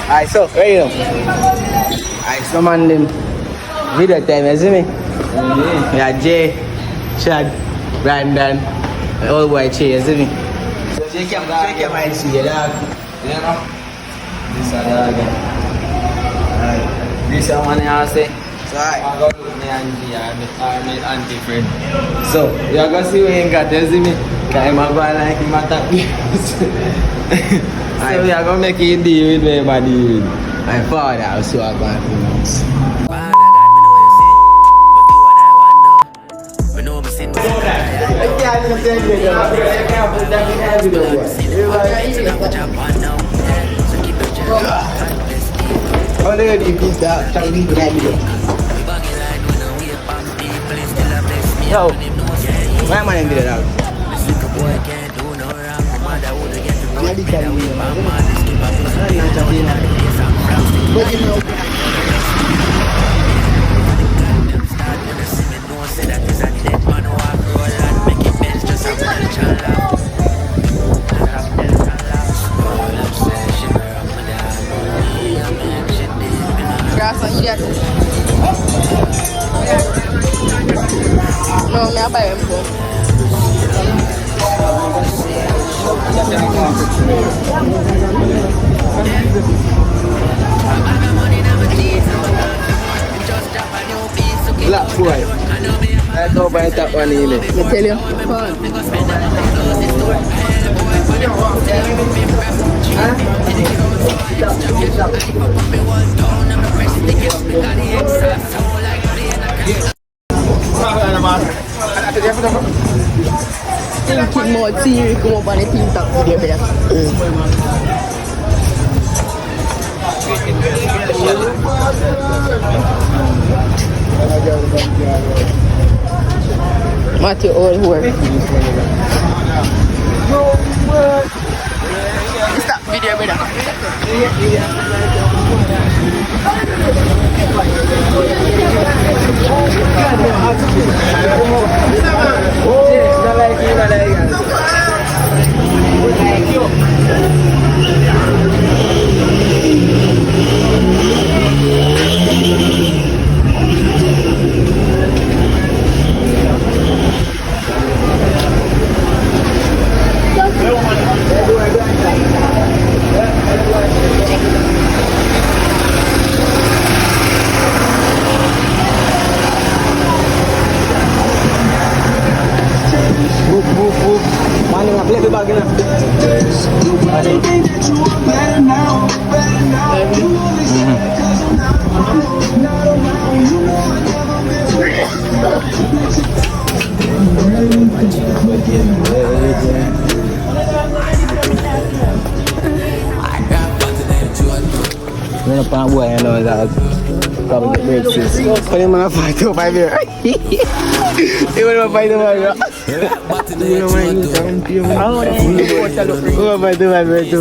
Alright, so, ready now? Alright, so man, them video time, you see me? Yeah, Jay, Chad, Brandon, the old boy Che, you see me? So, shake your mind, see your dog. You know? This is a dog. Alright, this is one I say. So, alright. I'm going to look my auntie, my auntie friend. So, you're going to see what you got, you see me? Because I'm going to like him attack me. So we are going to make a deal with me, my deal. My father also are going to announce. Father God, me know you sin, but you and I want know. Me know me sin, but you can't. I can't even say it, I can't put that in every video. How do you do that? Try to do that video. Yo, why am I in video now? No, me apa yang pun. Black boy. I go buy that one in it. I tell you. Think more serious como para el TikTok video ya. Matthew all work. Stop video beda. Mana nak play bebag na? Mana pernah buat yang lawan tak? Kau boleh breakfast. Kau ni mana fight tu 5 year? Dia mana fight tu 5 year? Dia mana ni jangan dia. Oh, fight tu 5 year tu.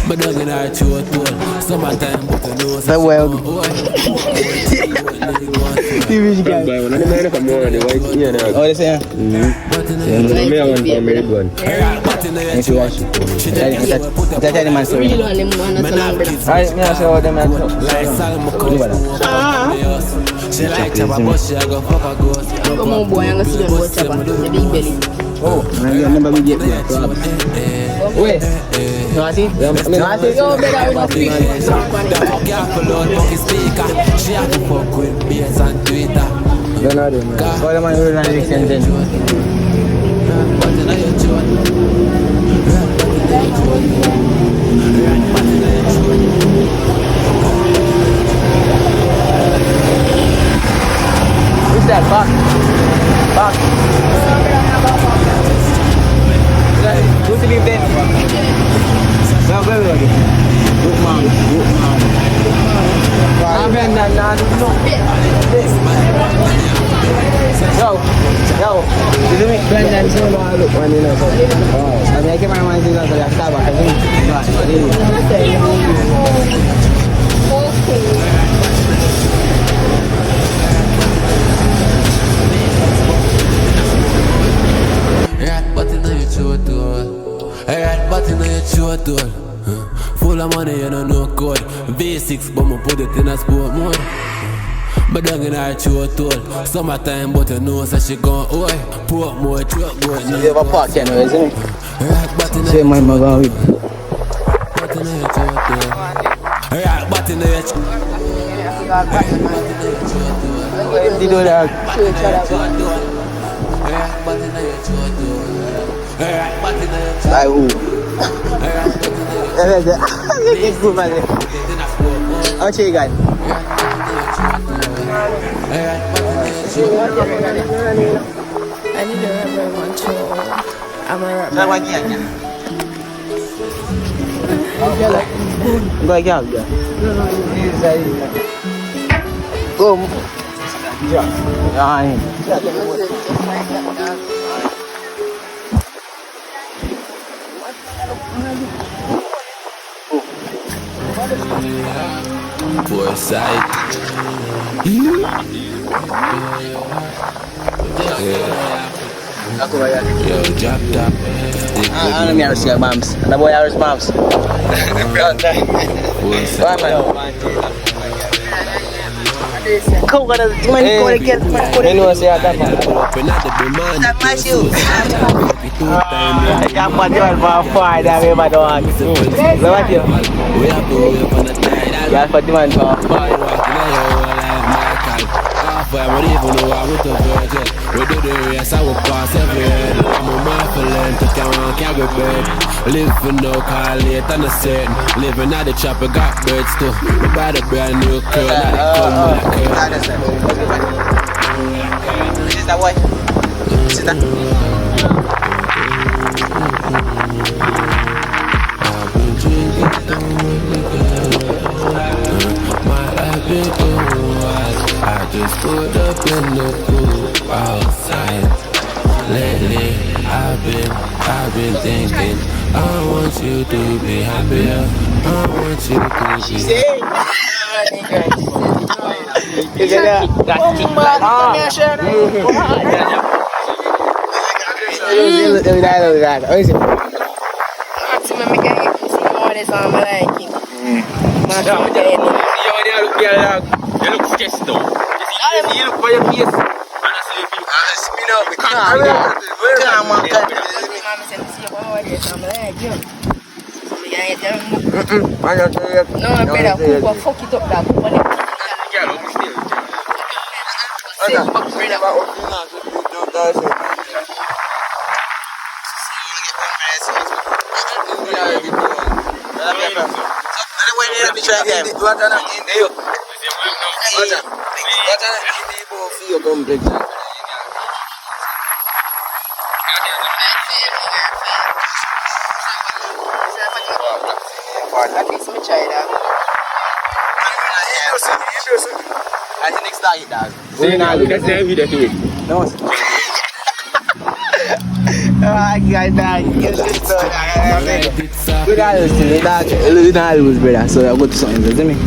Badagin our throat wall. Summertime but I know so well. TV guy. Buy one. I never come more the white here now. Oh, they say. Yeah, me one for me one. If you watch. That the man story. Alright, me also them man. She like to have a bus, she go fuck a ghost. Come on boy, I'm going to see them what's up. The big belly. Oh, I never will get there. Wait. No, I see. No, I see. Yo, better with the She had to fuck with beers on Twitter. Don't know them, man. Call them on your extension. Who's that? Back. Back. Who's the then? Well, very good man. Good man. I'm not. Yo, you do me? Brandon, so look one in us. Oh, I mean, I keep my mind in us. I start back. Rat but in your throat door. Rat but in your throat door. Full of money, you don't know code. V6, but me put it in a sport mode. But down in her throat toll. Summertime, but you know so she gone oi. Pork more, truck goat. You have a park here now, isn't it? Right, but in Say my mother with. But in her throat toll. Right, but in her throat. What you do that? Like who? It's good, man. How much you got? I need a rubber one too. I'm a rubber. Go again. Go. Yeah. Foresight. Aku bayar. Yo, drop top. Ano may harus siya, mams? Ano boy harus, mams? Foresight. Kau kada cuma kau lagi menu siya dapat. Open up the demand. Tak masuk. Dapat jual apa dah memang doang. Lewat dia. We have to wait upon the tide. Dapat di mana? I don't even know how to virgin. We do the race, I will pass every head. I'm a marvelin' to carry bed. Live for no call late and a certain. Living at the chop, I got birds too. We buy the brand new curl, now they come with a curl. Sister, what? Sister. I've been drinking, my life been too wild. I just put up in the pool outside. Lately, I've been thinking. I want you to be happier. I want you to be. You look sketchy though. You look for your face. No, I better Cooper, fuck it up, that Cooper. That's the next diet, dog. That's the video here. No. Guys, dog. Good hours, dog. Good hours, brother. So I go to something, doesn't it?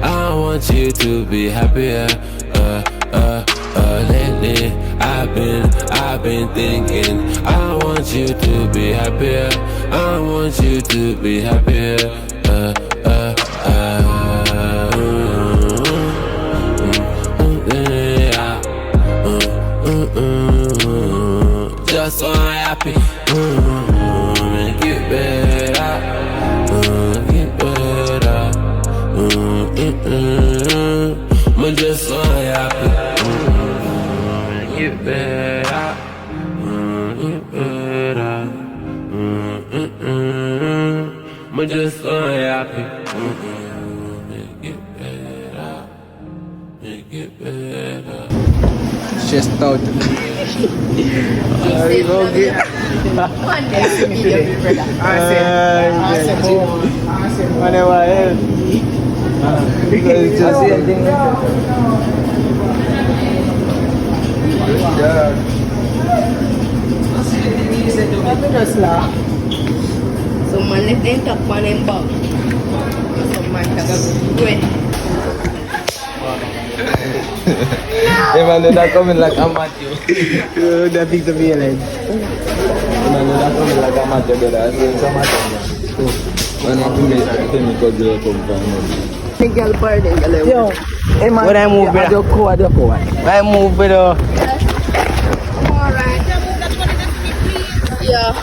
I want you to be happier. Lately, I've been thinking. I want you to be happier. I want you to be happier. Just so happy. Make it better. Get better. I'm just so happy. Make it better. Get better. I'm just so happy. Make it better. Make it better. Just out. One day, see me, your brother. Whatever else. Because it's just the thing. So man left them top on them back. So man Hey man, they're coming like I'm at you. They're big to be like. Man, they're coming like I'm at you, brother. I'm saying some at you. Man, I'm going to tell me because they're coming from me. Girl, pardon, girl. Yo, hey man, when I move, brother. When I move, brother. Alright. Yeah.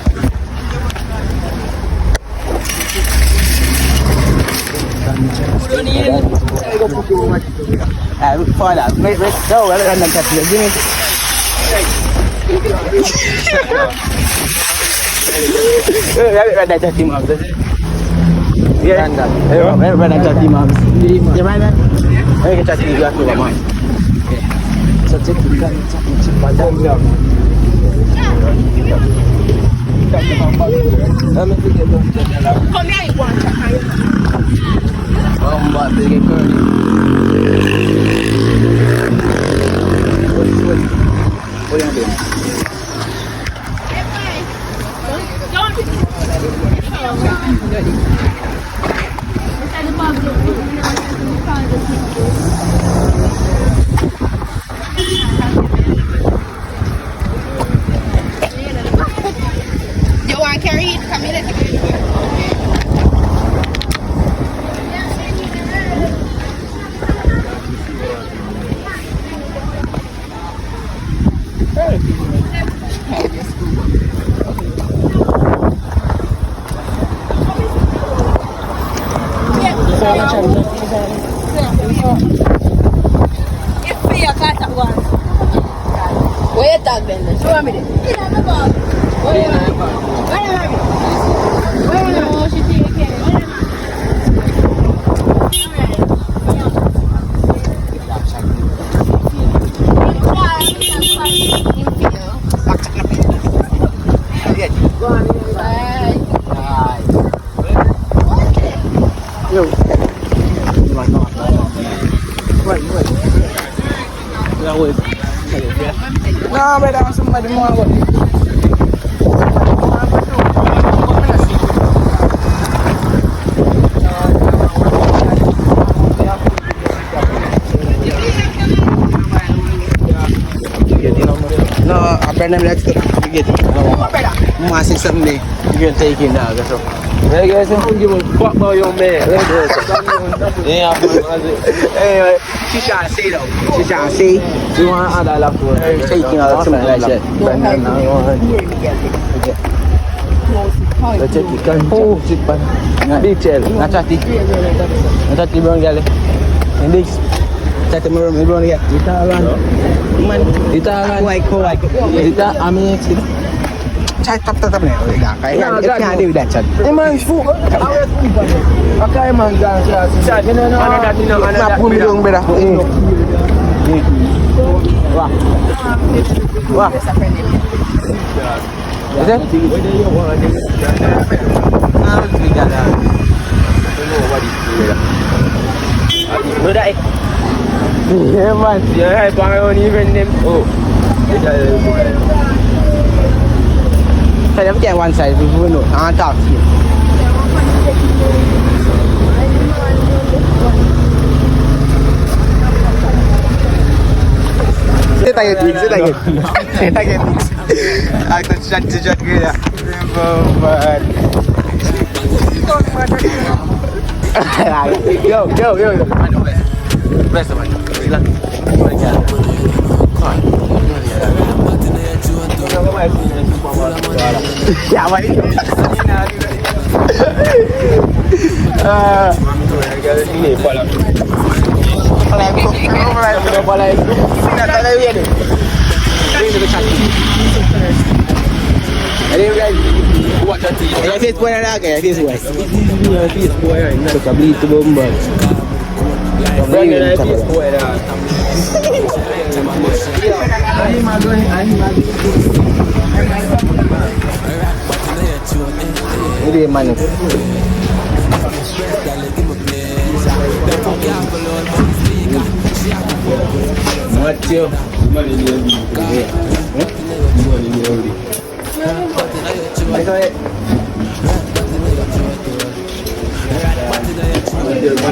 For that, wait, no, well, I'm not touching it. Give me. Right, touch him up. Yeah, right, touch him up. You mind that? I can touch you up over, man. So take it, check my down. Come here, you want to check. But they get curly. What are you doing? You want to carry it? Come here. Where you tag then? Show me this. Where you have it? No, she take it. Yo. Wait. No, but I'm somebody more. No, apparently let's get it. No, 6-7 days. You can take it now, so. Yeah, guys, don't give a fuck about your man. Yeah, anyway, she trying to say though. She trying to say. You want to add a lot for her taking out something like that. Let's take it. Oh, chip pan. Big chill. Not chatty. Not chatty brown girl. And this. Chatty brown girl. Italian. Man. Italian. White. Italian. Chat tap ni. Kaya can't do that chat. Man, fool. Okay, man, chat. Nak pun dong beda. Wah. Is it? Yeah, man. Yeah, I don't even name. Oh. Saya dapat yang one side dulu no. Tak. Saya tak get. Aku chat ke dah. Remember. Yo. Best man. Silakan. Ya, mari. Ini pala. Pala. Tidak ada dia ni. Ini dekat chat. Ada guys. Buat chat. Ya, Facebook ada ke? Facebook. Facebook ada. Suka beli tu bomba. Beli Facebook ada. Ini mana? Macam mana dia?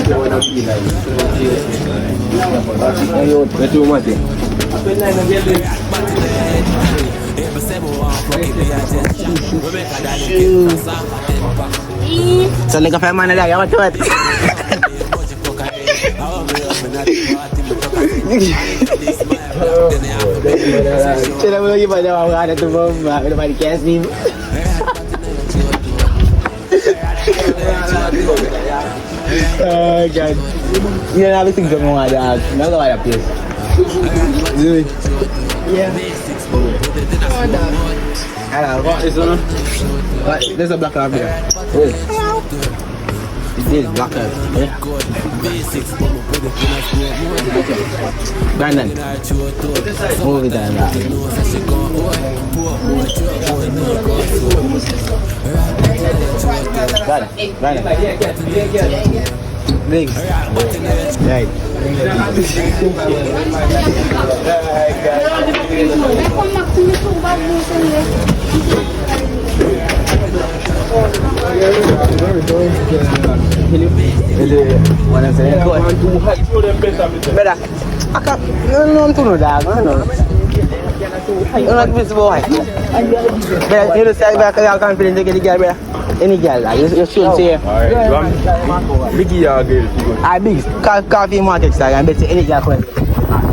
So nigga find man like what? Cila mo lagi pada orang ada tu bomba, ada pada cash ni. Oh god. Ini nak habis tinggal mau ada, nak kau ada piece. Zui. Yeah. Hello, what is on? What? There's a black card here. Oh. This is black card. Yeah. Brandon. Move it down. Brandon. Big. Right. Mana saya kuat. Beda. Akak, non tu dah, mana? Orang tu semua. Beda, you say saya akan pilih jadi gal beda. Any gal lah, you should say. Biggie ya girl. I big coffee market saya ambil any gal kau.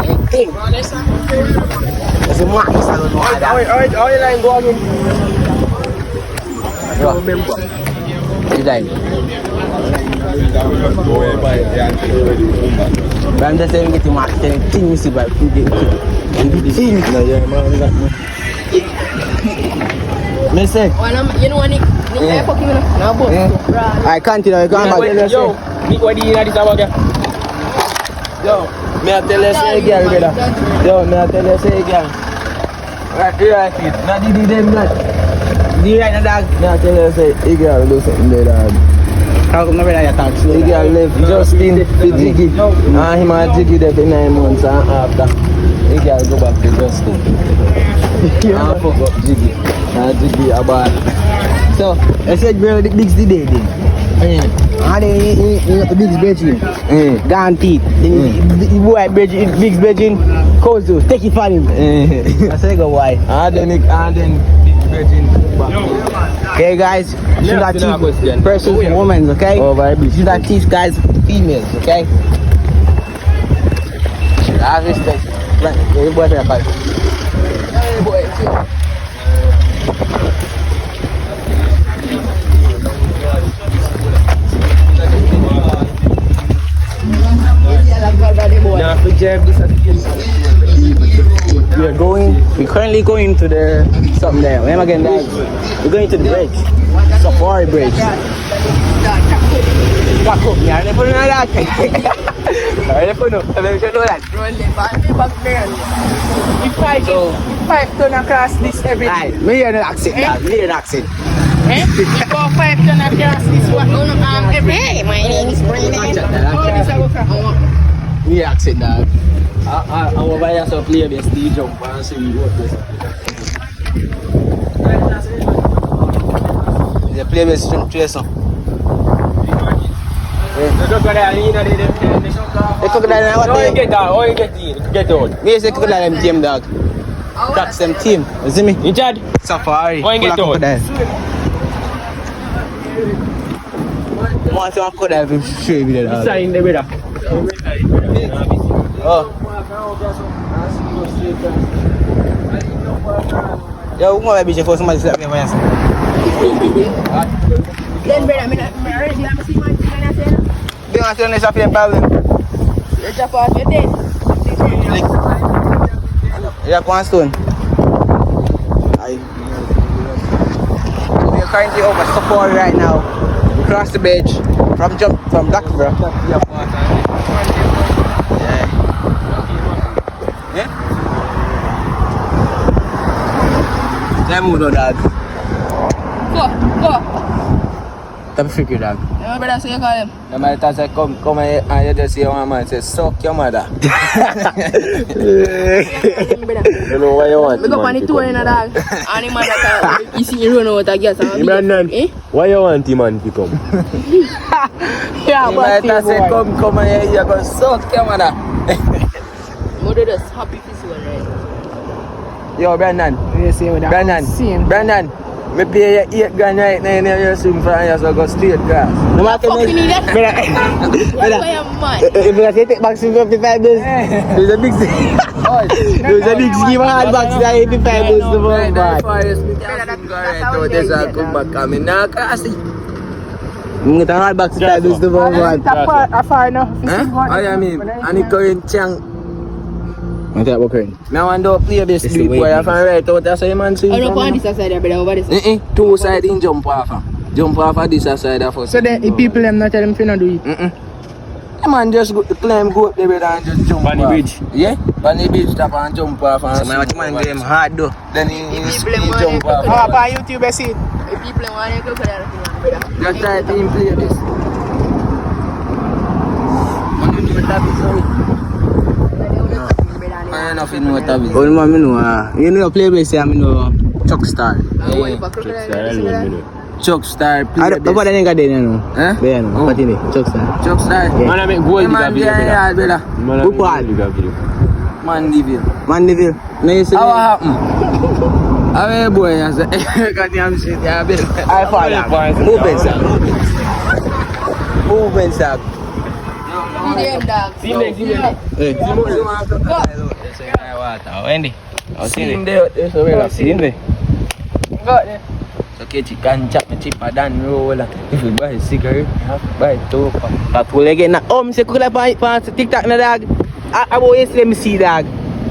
Anything. Semua selalu ada. Oi lain gua ni. Yo, member. Design. But I'm just saying get marketing things about food. Things na ya man. Mese. You know what ni fucking na boss. I can't you go back. Yo, ni kau di na di sama ke? Yo, me tell you say girl beda. Yo, me tell you say girl. Right here it. Na di dem that. Di right na dag. Me tell you say girl do something there dog. Kau kena bela ya tak. The girl left Justin to Jiggy. Him and Jiggy there for 9 months and after. The girl go back to Justin. I fuck up Jiggy. And Jiggy about. So, I said bro, the bigs the day then. And then the bigs virgin. Gone teeth. The boy virgin, bigs virgin. Kozo, take it from him. I said go why. And then virgin back. Okay guys, should I teach persons, women, okay? Should I teach guys, females, okay? I respect. Right, you boys are fight. Hey boy, we're currently going to the something there. Where am I getting that? We're going to the bridge. Safari Bridge. Back up, yeah. I never know that. I never know. I never know that. Back there. If 5 ton across this every day. Me hear an accent, dog. Me hear an accent. If 5 ton across this one, every day. My name is Brandon. Me hear accent, dog. I will buy us a play this DJ jump and see what this. The playlist play some. The crocodile what they get out. Me say crocodile them team, dog. Cracks them team. You see me? In charge. Safari. Go and get out. Want to crocodile to show you the dog. Sign the brother. Oh. Yo, who want to be for somebody slap me for Then brother, I already have to see my chicken and say They want to say this up problem. you just off your day. Yeah, one stone. Aye. We are currently over Safari right now. We cross the bridge from Blackborough. Yeah. Let's move on, dog. Go. Top freaky dog. My brother say you call him. The man that say come here and you just see one man say suck your mother. Brother. You know what you want? We go on the tour in a dog. And the man that you see you run out of gas. Brandon, why you want him man to come? Yeah, The man that say come here you go suck your mother. Mother just happy to see one right. Yo Brandon. You see what Brandon, me pay you 8 grand right now and you swim for you so go straight class. No matter Fucking need that. That's why I'm mad. if you take back to 55 days, there's a big there's a big scheme of hard box that 85 days to move back. There's a come back coming now class. I'm going to hard box 5 days to move back. Afar enough. I mean, and the current chang. I'm going to current. I want to play this It's street the way boy. it I find right out that's how you man swim. I don't want this side, brother. Over this. 2 side in jump off. Jump off of this side of us. So then the people them not tell them to not do it. The man just go, climb go up the bed and just jump On the off. bridge? Yeah, on the bridge top and jump off and So my man game hard though. then he people jump off. Oh, on YouTube I see it. The people want to go for that, brother. Just try to play this. I nothing know what that is. Only man me know you know play base I know Chuck Star. Chuck Star play I don't what nigga there you know. Eh? There you know. What in it? Chuck Star. Chuck Star. Man, I make goal The man behind brother. Who part? Man Devil. Mandeville. No you see. How happen? How are you boy? I say, goddamn shit, yeah, baby. I follow. Movement sir. Movement sir. Indian dog. Hey. Wendy. I'll see him there. See him there. So catch it can chop me cheaper than roll. If you buy a cigarette, buy two. That will again now. Oh, me say cook like on TikTok na dog. I always let me see dog.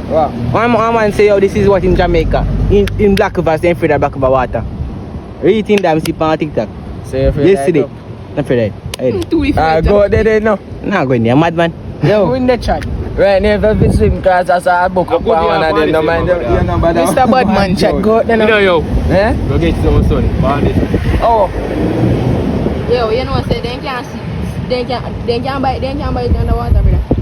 Wow. One man say, oh, this is what in Jamaica. In black rivers, they afraid of black river water. Read thing that I see on TikTok. So you're afraid Yesterday. Not afraid. go there now. Nah, go in there, madman. Yo. Who in the chat? Right now, if you swim class, I saw a book up one and then no mind you no bother. Mr. Badman chat, go out there now. Yo. Eh? Go get some sun. Oh. Yo, you know what I say, they can't see. They can't bite underwater, brother.